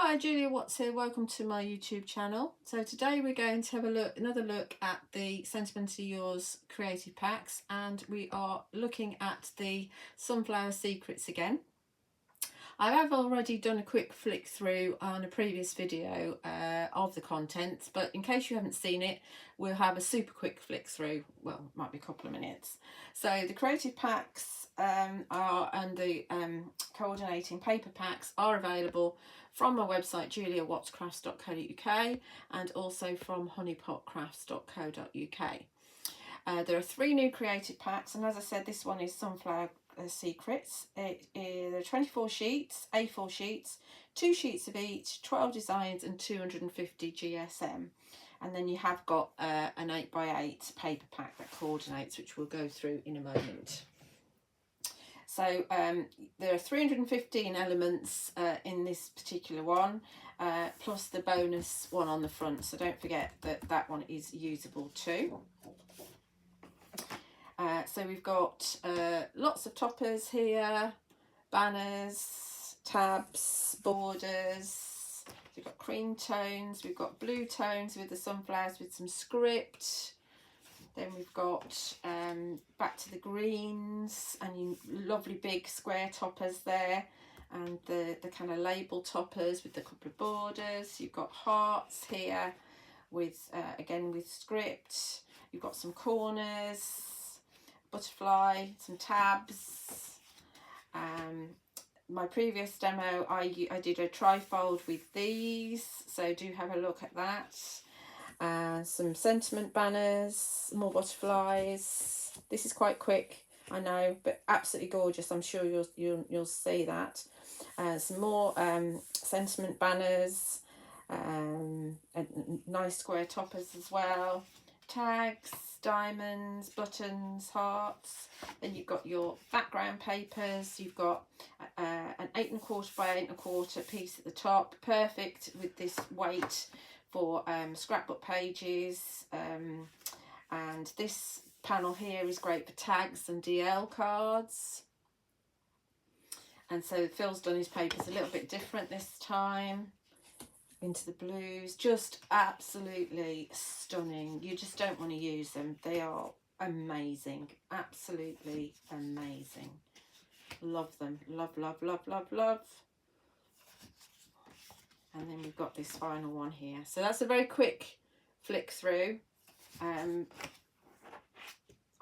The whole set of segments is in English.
Hi, Julia Watts here. Welcome to my YouTube channel. So today we're going to have another look at the Sentimentally Yours creative packs, and we are looking at the Sunflower Secrets again. I have already done a quick flick through on a previous video of the contents, but in case you haven't seen it, we'll have a super quick flick through. Well, it might be a couple of minutes. So the creative packs and the coordinating paper packs are available from my website juliawattscrafts.co.uk and also from honeypotcrafts.co.uk. There are 3 new creative packs, and as I said, this one is Sunflower Secrets. There are 24 sheets, A4 sheets, 2 sheets of each, 12 designs and 250 GSM. And then you have got an 8x8 paper pack that coordinates, which we'll go through in a moment. So there are 315 elements in this particular one, plus the bonus one on the front. So don't forget that that one is usable too. So we've got lots of toppers here, banners, tabs, borders. We've got cream tones, we've got blue tones with the sunflowers with some script. Then we've got back to the greens and lovely big square toppers there, and the kind of label toppers with the couple of borders. You've got hearts here with again with script. You've got some corners, butterfly, some tabs. My previous demo I did a trifold with these, so do have a look at that. Some sentiment banners, more butterflies. This is quite quick, I know, but absolutely gorgeous. I'm sure you'll see that. Some more sentiment banners, and nice square toppers as well. Tags, diamonds, buttons, hearts. Then you've got your background papers. You've got an 8 1/4 by 8 1/4 piece at the top, perfect with this weight for scrapbook pages, and this panel here is great for tags and DL cards. And so Phil's done his papers a little bit different this time, into the blues. Just absolutely stunning. You just don't want to use them. They are amazing, absolutely amazing. Love them, love, love, love, love, love. And then we've got this final one here. So that's a very quick flick through. I'm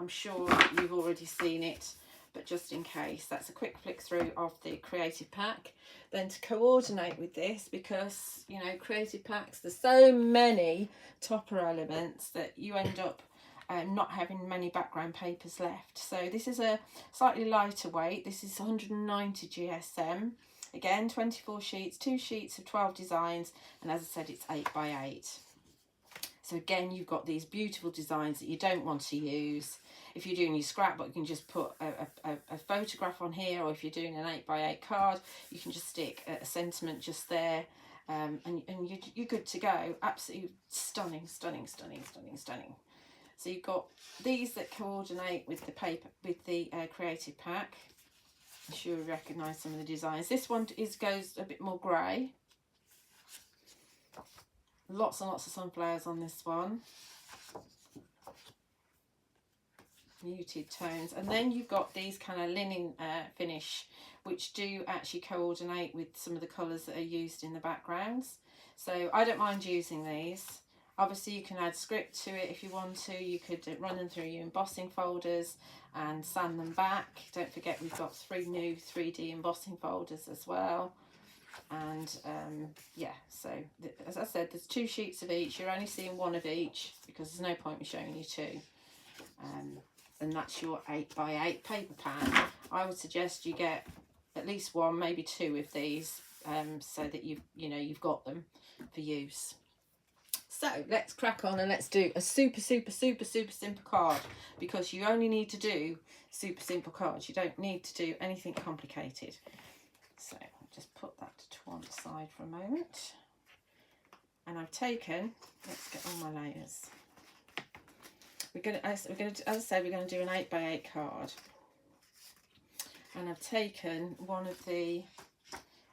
sure you've already seen it, but just in case, that's a quick flick through of the creative pack. Then to coordinate with this, because you know, creative packs, there's so many topper elements that you end up not having many background papers left. So this is a slightly lighter weight. This is 190 GSM. Again, 24 sheets, 2 sheets of 12 designs, and as I said, it's 8x8. So again, you've got these beautiful designs that you don't want to use. If you're doing your scrapbook, you can just put a photograph on here, or if you're doing an 8x8 card, you can just stick a sentiment just there, and you're good to go. Absolutely stunning, stunning, stunning, stunning, stunning. So you've got these that coordinate with the paper, with the creative pack. I'm sure you recognise some of the designs. This one goes a bit more grey. Lots and lots of sunflowers on this one. Muted tones. And then you've got these kind of linen finish, which do actually coordinate with some of the colours that are used in the backgrounds. So I don't mind using these. Obviously you can add script to it if you want to. You could run them through your embossing folders and sand them back. Don't forget we've got 3 new 3D embossing folders as well. And yeah, so as I said, there's 2 sheets of each. You're only seeing 1 of each because there's no point in showing you 2. And that's your 8x8 paper pack. I would suggest you get at least 1, maybe 2 of these, so that you've got them for use. So let's crack on and let's do a super simple card, because you only need to do super simple cards. You don't need to do anything complicated. So I'll just put that to one side for a moment. And I've taken, let's get all my layers. As I said, we're going to do an 8x8 card. And I've taken one of the,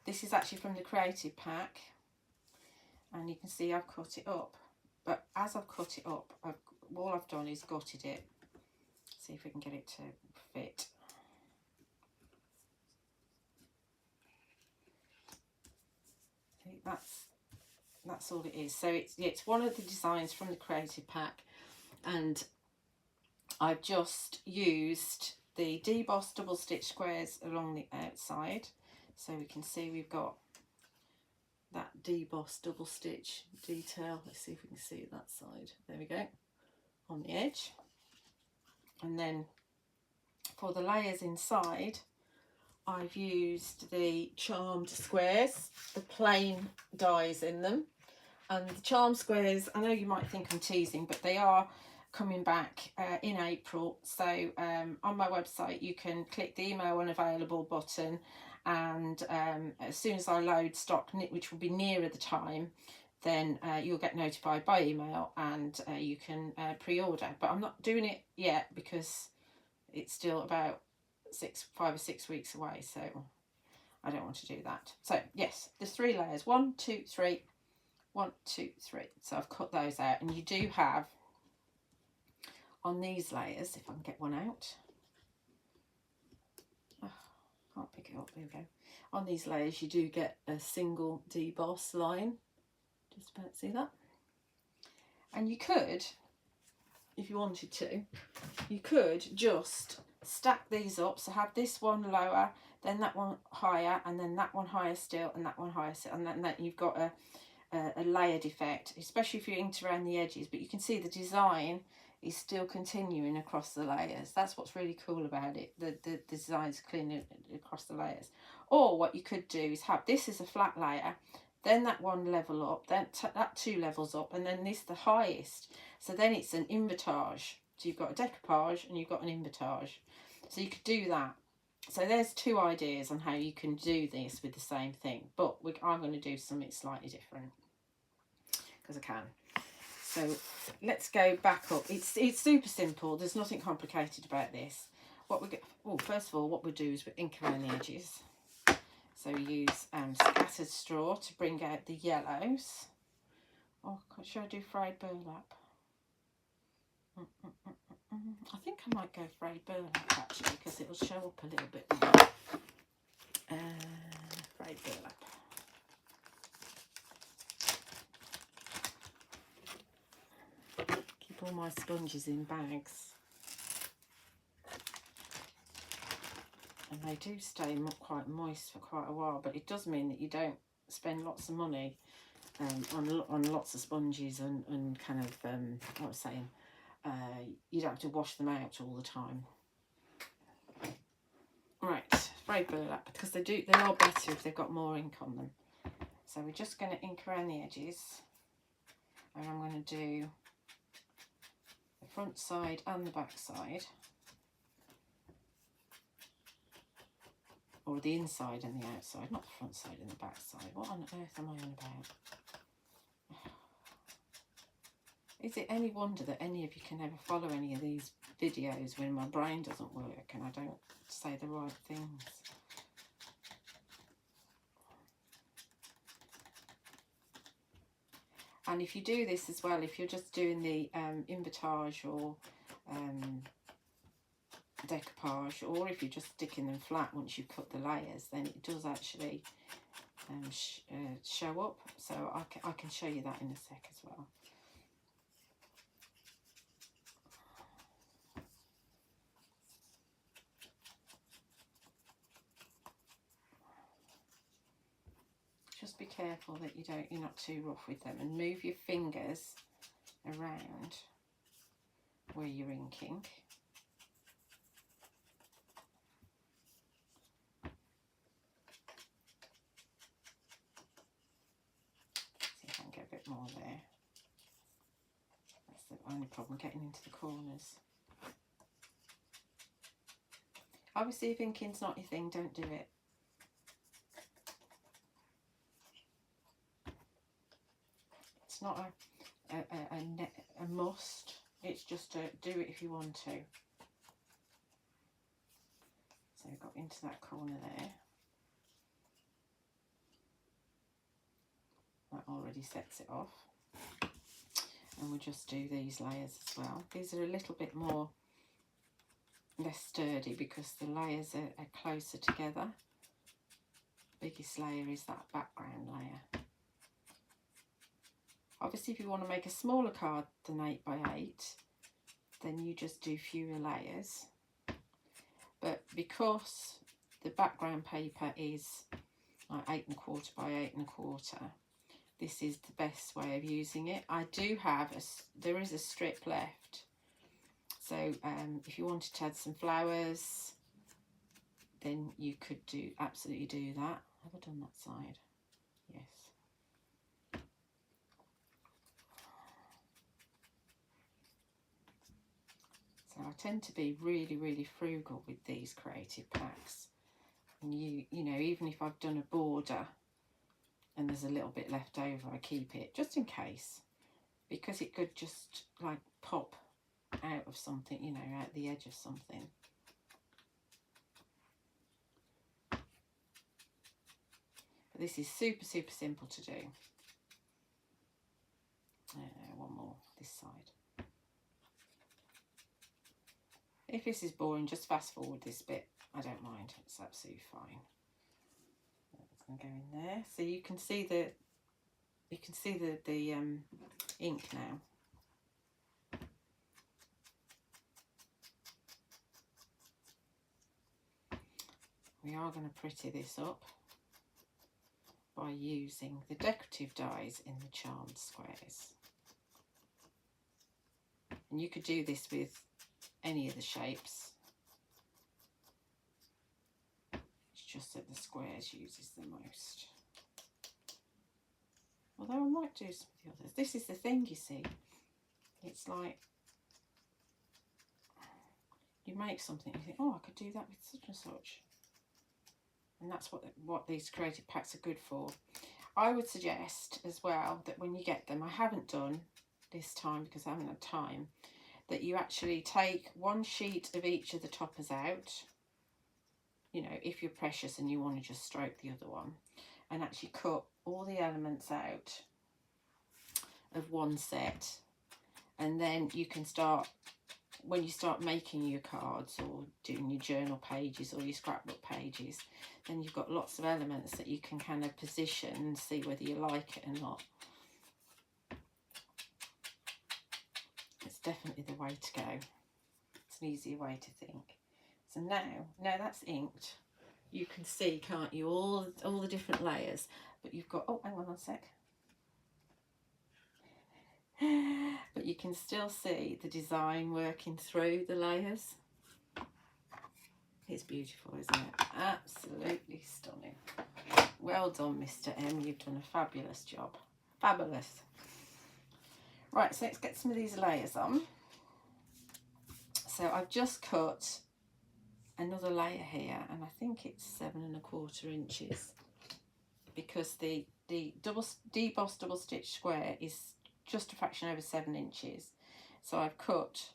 this is actually from the creative pack. and you can see I've cut it up, but as I've cut it up, all I've done is gutted it. See if we can get it to fit. See, that's all it is. So it's one of the designs from the creative pack, and I've just used the Debossed double stitch squares along the outside, so we can see we've got that debossed double stitch detail. Let's see if we can see it that side. There we go, on the edge. And then for the layers inside, I've used the charmed squares, the plain dies in them. And the charmed squares, I know you might think I'm teasing, but they are coming back in April. So on my website you can click the email unavailable button, and as soon as I load stock, which will be nearer the time, then you'll get notified by email, and you can pre-order. But I'm not doing it yet because it's still about 5 or 6 weeks away, so I don't want to do that. So yes, there's 3 layers, 1, 2, 3, 1, 2, 3. So I've cut those out, and you do have on these layers, if I can get one out. Can't pick it up, there we go. On these layers you do get a single deboss line, just about see that. And you could, if you wanted to, you could just stack these up, so have this one lower, then that one higher, and then that one higher still, and that one higher still, and then you've got a layered effect, especially if you ink around the edges. But you can see the design is still continuing across the layers. That's what's really cool about it. The design's clean across the layers. Or what you could do is have this as a flat layer, then that one level up, then that 2 levels up, and then this the highest. So then it's an invertage. So you've got a decoupage and you've got an invertage. So you could do that. So there's 2 ideas on how you can do this with the same thing. But I'm going to do something slightly different because I can. So let's go back up. It's super simple. There's nothing complicated about this. What we get, first of all, what we do is we ink around the edges. So we use scattered straw to bring out the yellows. Oh, should I do frayed burlap? I think I might go frayed burlap actually, because it'll show up a little bit more. Frayed burlap. All my sponges in bags, and they do stay quite moist for quite a while, but it does mean that you don't spend lots of money on lots of sponges and kind of what I was saying, you don't have to wash them out all the time. Right, frayed burlap, because they are better if they've got more ink on them. So we're just going to ink around the edges, and I'm going to do front side and the back side, or the inside and the outside, not the front side and the back side. What on earth am I on about? Is it any wonder that any of you can ever follow any of these videos when my brain doesn't work and I don't say the right things? And if you do this as well, if you're just doing the invertage or decoupage, or if you're just sticking them flat once you've cut the layers, then it does actually show up. So I can show you that in a sec as well. Just be careful that you're not too rough with them, and move your fingers around where you're inking. See if I can get a bit more there. That's the only problem, getting into the corners. Obviously, if inking's not your thing, don't do it. It's not a must, it's just to do it if you want to. So we've got into that corner there. That already sets it off. And we'll just do these layers as well. These are a little bit more less sturdy because the layers are closer together. Biggest layer is that background layer. Obviously, if you want to make a smaller card than 8 by 8, then you just do fewer layers. But because the background paper is like 8 1/4 by 8 1/4, this is the best way of using it. I do have there is a strip left. So if you wanted to add some flowers, then you could absolutely do that. Have I done that side? Yes. So I tend to be really, really frugal with these creative packs. And you know, even if I've done a border and there's a little bit left over, I keep it just in case, because it could just like pop out of something, you know, out the edge of something. But this is super, super simple to do. One more this side. If this is boring, just fast forward this bit. I don't mind. It's absolutely fine. It's going to go in there, so you can see the ink now. We are going to pretty this up by using the decorative dies in the charmed squares. And you could do this with any of the shapes. It's just that the squares uses the most. Although I might do some of the others. This is the thing, you see. It's like you make something, you think, oh, I could do that with such and such. And that's what these creative packs are good for. I would suggest as well that when you get them, I haven't done this time because I haven't had time, that you actually take one sheet of each of the toppers out, you know, if you're precious and you want to just stroke the other one, and actually cut all the elements out of one set. And then you can start, when you start making your cards or doing your journal pages or your scrapbook pages, then you've got lots of elements that you can kind of position and see whether you like it or not. It's definitely the way to go. It's an easier way to think. So now that's inked, you can see, can't you, all the different layers, but you've got, oh, hang on a sec. But you can still see the design working through the layers. It's beautiful, isn't it? Absolutely stunning. Well done, Mr. M. You've done a fabulous job. Fabulous. Right, so let's get some of these layers on. So I've just cut another layer here, and I think it's 7 1/4 inches, because the debossed double stitch square is just a fraction over 7 inches. So I've cut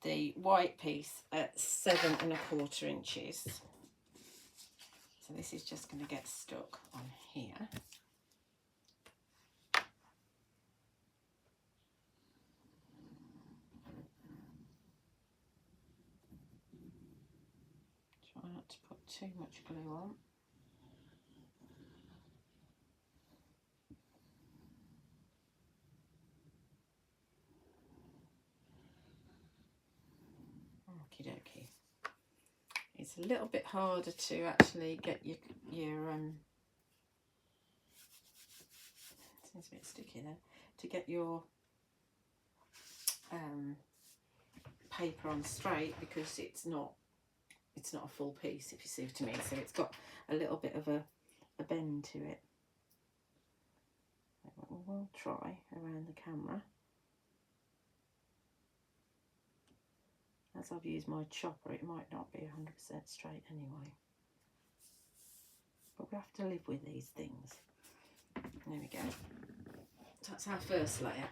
the white piece at 7 1/4 inches. So this is just going to get stuck on here. Try not to put too much glue on. Okie dokie. It's a little bit harder to actually get your seems a bit sticky there, to get your paper on straight, because it's not a full piece, if you see what I mean. So it's got a little bit of a bend to it. We'll try around the camera. As I've used my chopper, it might not be 100% straight anyway. But we have to live with these things. There we go. So that's our first layer.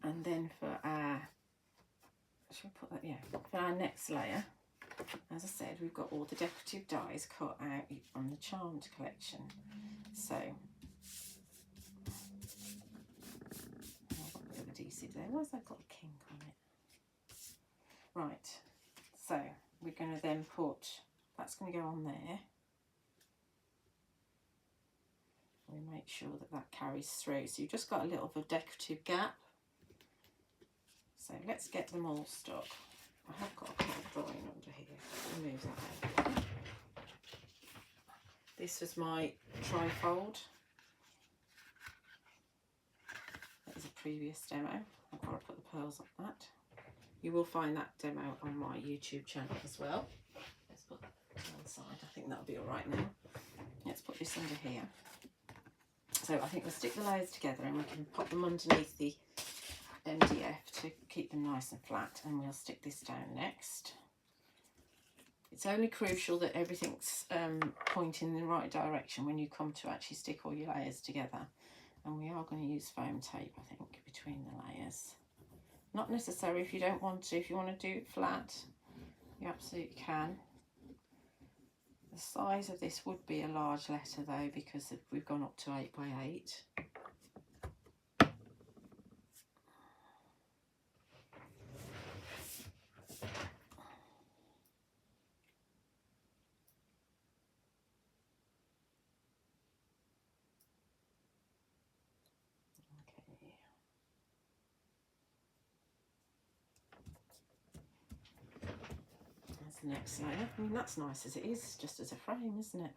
And then for our, should we put that, yeah, for our next layer, as I said, we've got all the decorative dies cut out on the Charmed collection. So adhesive there. Why's that got a kink on it? Right, so we're going to then put, that's going to go on there. We make sure that that carries through. So you've just got a little of a decorative gap. So let's get them all stuck. I have got a card drawing under here. Remove that out. This was my trifold. That was a previous demo. I've got to put the pearls on that. You will find that demo on my YouTube channel as well. Let's put that to one side. I think that'll be all right now. Let's put this under here. So I think we'll stick the layers together and we can pop them underneath the MDF to keep them nice and flat, and we'll stick this down next. It's only crucial that everything's pointing in the right direction when you come to actually stick all your layers together. And we are going to use foam tape, I think, between the layers. Not necessary if you don't want to. If you want to do it flat, you absolutely can. The size of this would be a large letter though, because we've gone up to 8 by 8. The next layer. I mean, that's nice as it is, just as a frame, isn't it?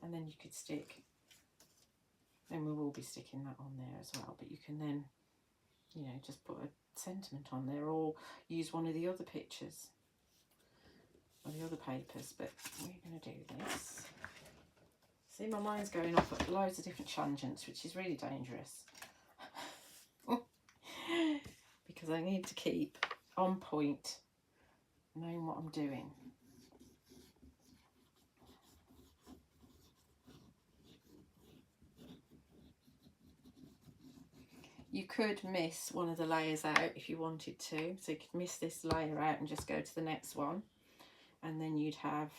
And then you could stick, then we will be sticking that on there as well, but you can then, you know, just put a sentiment on there or use one of the other pictures or the other papers. But we're going to do this. See, my mind's going off at loads of different tangents, which is really dangerous because I need to keep on point, knowing what I'm doing. You could miss one of the layers out if you wanted to, so you could miss this layer out and just go to the next one, and then you'd have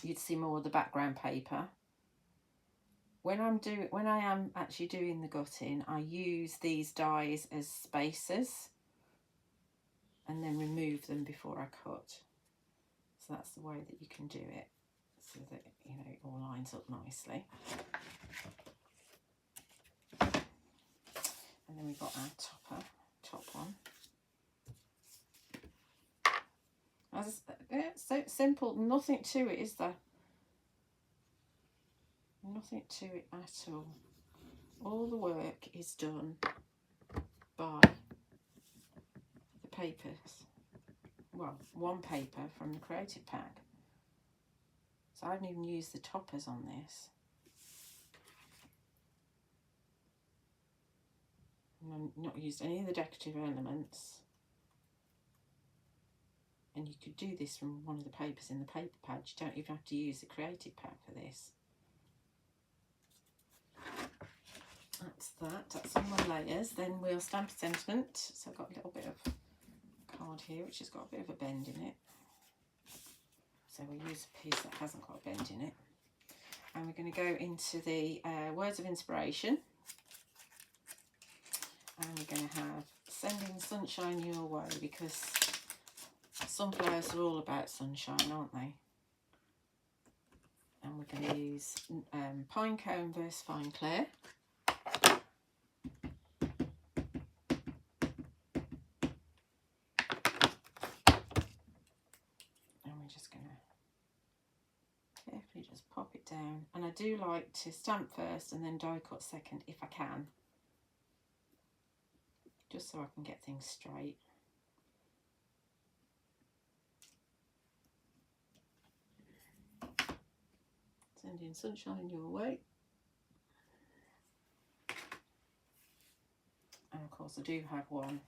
you'd see more of the background paper. When I am actually doing the gutting, I use these dies as spacers and then remove them before I cut. So that's the way that you can do it, so that, you know, it all lines up nicely. And then we've got our top one. So simple, nothing to it, is there? Nothing to it at all. All the work is done by the papers. Well, one paper from the creative pack. So I haven't even used the toppers on this. And I've not used any of the decorative elements. And you could do this from one of the papers in the paper pad. You don't even have to use the creative pack for this. That's that. That's all my layers. Then we'll stamp a sentiment. So I've got a little bit of card here which has got a bit of a bend in it. So we'll use a piece that hasn't got a bend in it. And we're going to go into the words of inspiration. And we're going to have sending sunshine your way, because sunflowers are all about sunshine, aren't they? And we're going to use Pinecone Versafine Clair. And we're just going to carefully just pop it down. And I do like to stamp first and then die cut second if I can, just so I can get things straight. Sending sunshine your way. And of course I do have one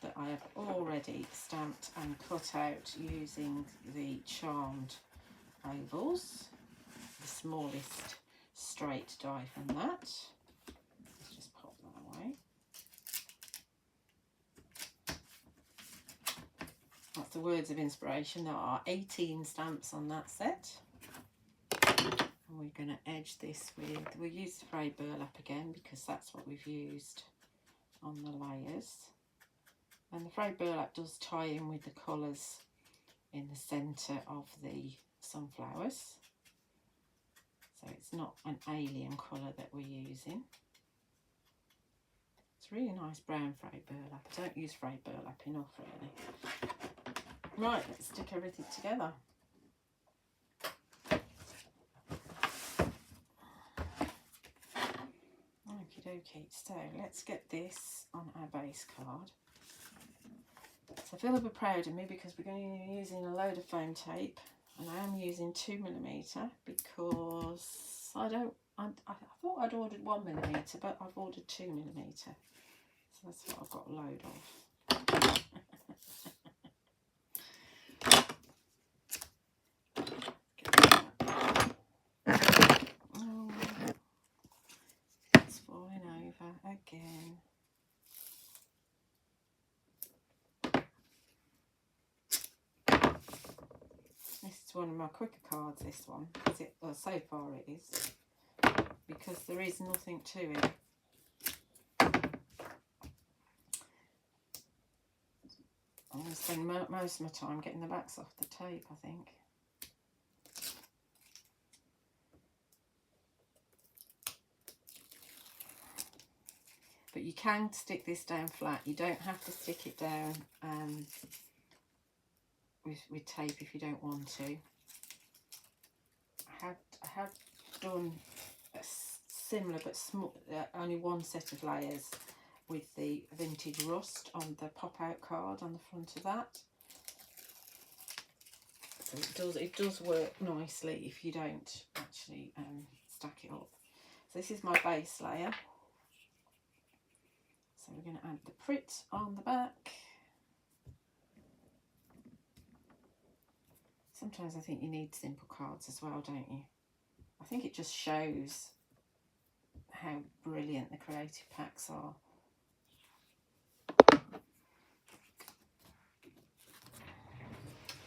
that I have already stamped and cut out using the charmed ovals, the smallest straight die from that. Let's just pop that away. That's the words of inspiration. There are 18 stamps on that set. And we're going to edge this with, we'll use the Frayed Burlap again because that's what we've used on the layers. And the frayed burlap does tie in with the colours in the centre of the sunflowers. So it's not an alien colour that we're using. It's really nice brown frayed burlap. I don't use frayed burlap enough really. Right, let's stick everything together. Okie dokie, so let's get this on our base card. So feel a bit proud of me because we're going to be using a load of foam tape, and I am using 2mm because I thought I'd ordered 1mm, but I've ordered 2mm. So that's what I've got a load of. Oh, it's falling over again. This is one of my quicker cards, this one, because well, so far it is, because there is nothing to it. I'm going to spend most of my time getting the backs off the tape, I think. But you can stick this down flat. You don't have to stick it down with tape if you don't want to. I have done a similar but small, only one set of layers with the vintage rust on the pop-out card on the front of that. So it does work nicely if you don't actually stack it up. So this is my base layer. So we're going to add the Prit on the back. Sometimes I think you need simple cards as well, don't you? I think it just shows how brilliant the creative packs are.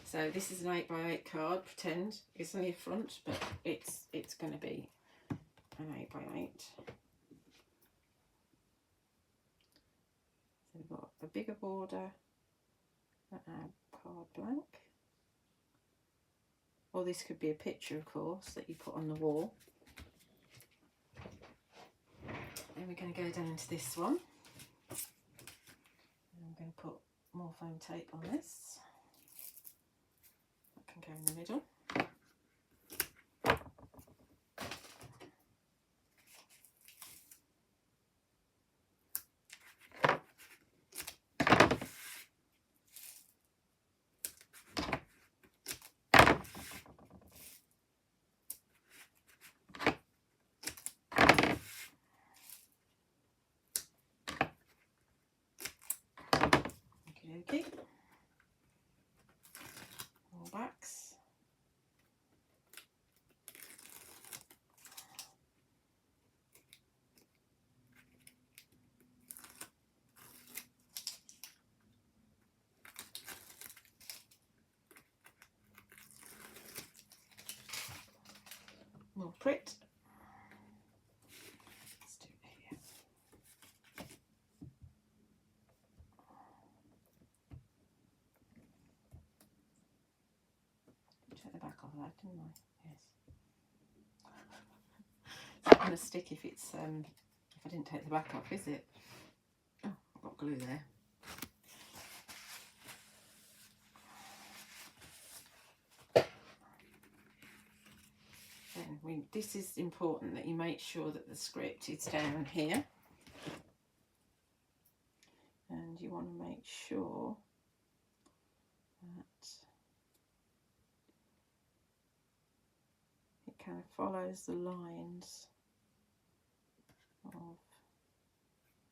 So this is an 8x8 card, pretend. It's only a front, but it's going to be an 8x8. So we've got a bigger border and our card blank. Or this could be a picture, of course, that you put on the wall. And we're going to go down to this one. And I'm going to put more foam tape on this. That can go in the middle. Okay. More backs. More Prit. Let's do it here. Take the back off that, didn't I? Yes. It's not going to stick if it's if I didn't take the back off, is it? Oh, I've got glue there. Then this is important that you make sure that the script is down here, and you want to make sure that it kind of follows the lines of,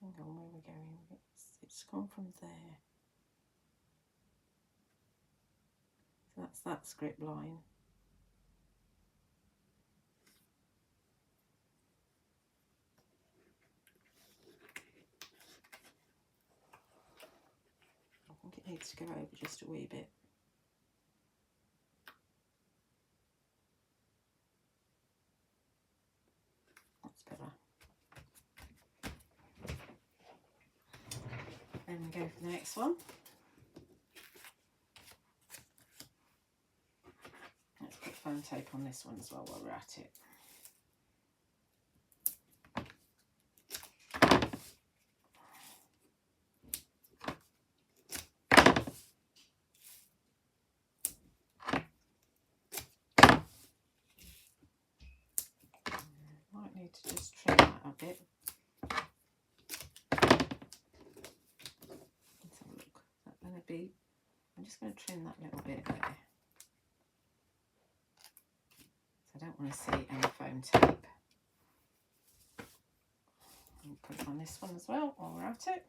hang on, where we're going, it's come from there, so that's that script line. I think it needs to go over just a wee bit. That's better. go for the next one. Let's put foam tape on this one as well while we're at it. Might need to just trim that a bit. Let's have a look. Is that going to be? I'm just going to trim that little bit there. I don't want to see any foam tape. I'll put it on this one as well while we're at it.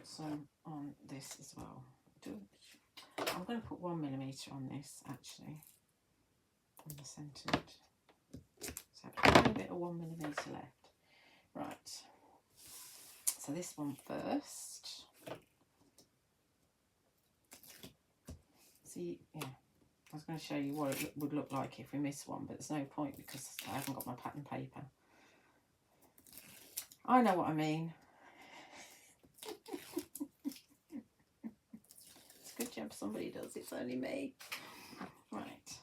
Some on this as well. I'm going to put 1mm on this actually, on the centred. So a little bit of 1mm left. Right. So this one first. See, yeah, I was going to show you what it would look like if we miss one, but there's no point because I haven't got my pattern paper. I know what I mean. Good job somebody does, it's only me. Right.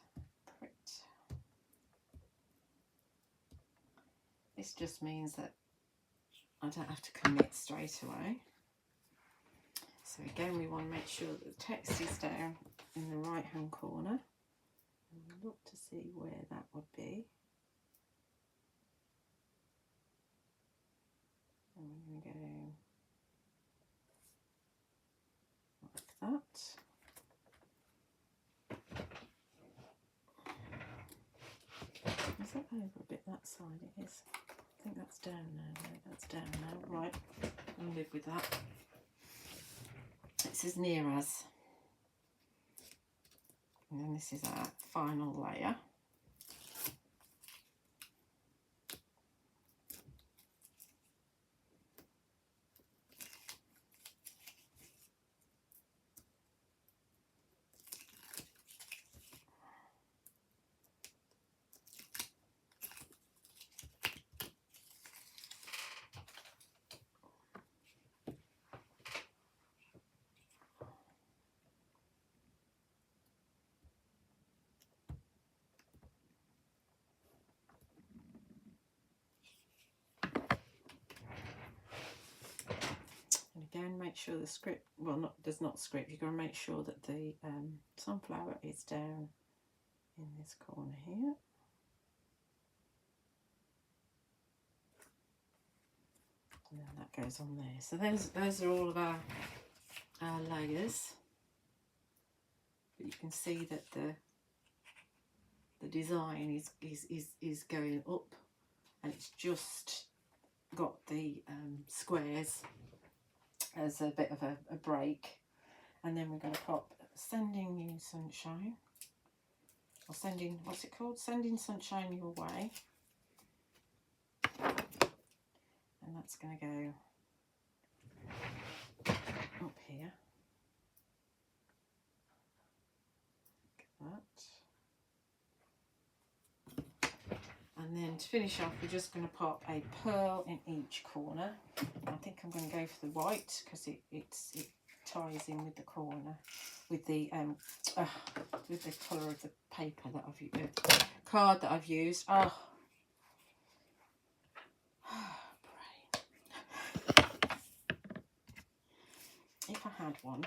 This just means that I don't have to commit straight away. So again, we want to make sure that the text is down in the right hand corner. And we'll look to see where that would be. And we're going to go like that. Is that over a bit that side? It is. I think that's down now. No, that's down now. Right, I'll live with that. It's as near as. And then this is our final layer. Again, make sure the script, well, there's not script, you've got to make sure that the sunflower is down in this corner here. And then that goes on there. So those are all of our layers. But you can see that the design is going up, and it's just got the squares as a bit of a break. And then we're going to pop Sending You Sunshine, or sending, what's it called? Sending Sunshine Your Way. And that's going to go up here. Like that. And then to finish off, we're just going to pop a pearl in each corner. I think I'm going to go for the white because it ties in with the corner, with the colour of the paper that I've used, card that I've used. Oh, brain. If I had one,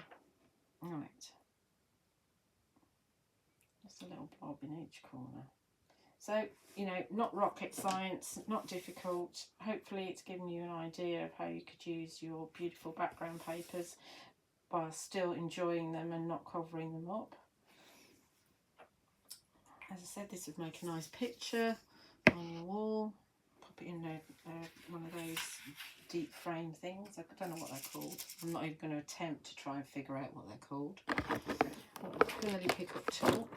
right, just a little blob in each corner. So, you know, not rocket science, not difficult. Hopefully it's given you an idea of how you could use your beautiful background papers while still enjoying them and not covering them up. As I said, this would make a nice picture on your wall. Pop it in one of those deep frame things. I don't know what they're called. I'm not even going to attempt to try and figure out what they're called. Curly pickup tool.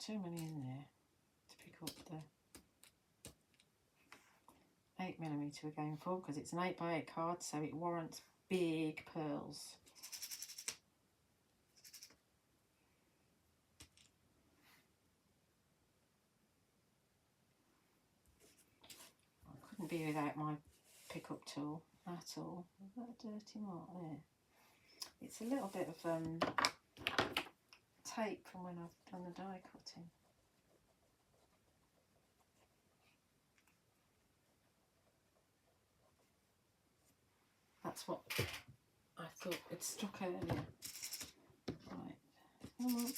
too many in there to pick up the 8mm we're going for, because it's an 8x8 card, so it warrants big pearls. I couldn't be without my pickup tool at all. Is that a dirty mark there? It's a little bit of tape from when I've done the die cutting. That's what I thought it stuck earlier. Right, come on.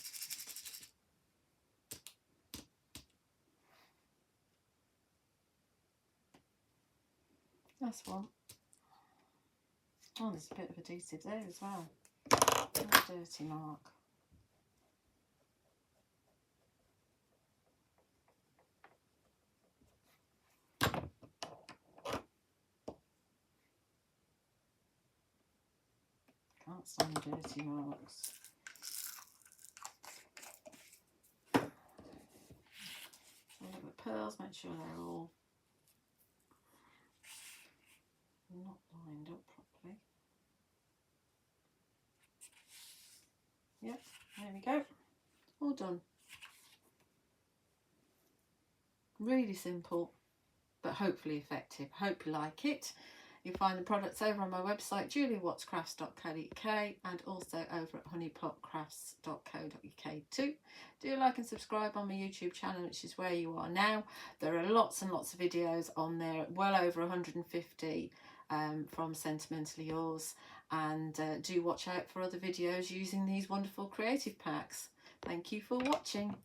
That's one. Oh, there's a bit of adhesive there as well. Another dirty mark. Can't stand dirty marks. Look at the pearls, make sure they're all not lined up properly. Yep, there we go. All done. Really simple, but hopefully effective. Hope you like it. You'll find the products over on my website, juliewattscrafts.co.uk, and also over at honeypotcrafts.co.uk too. Do like and subscribe on my YouTube channel, which is where you are now. There are lots and lots of videos on there, well over 150 from Sentimentally Yours, and do watch out for other videos using these wonderful creative packs. Thank you for watching.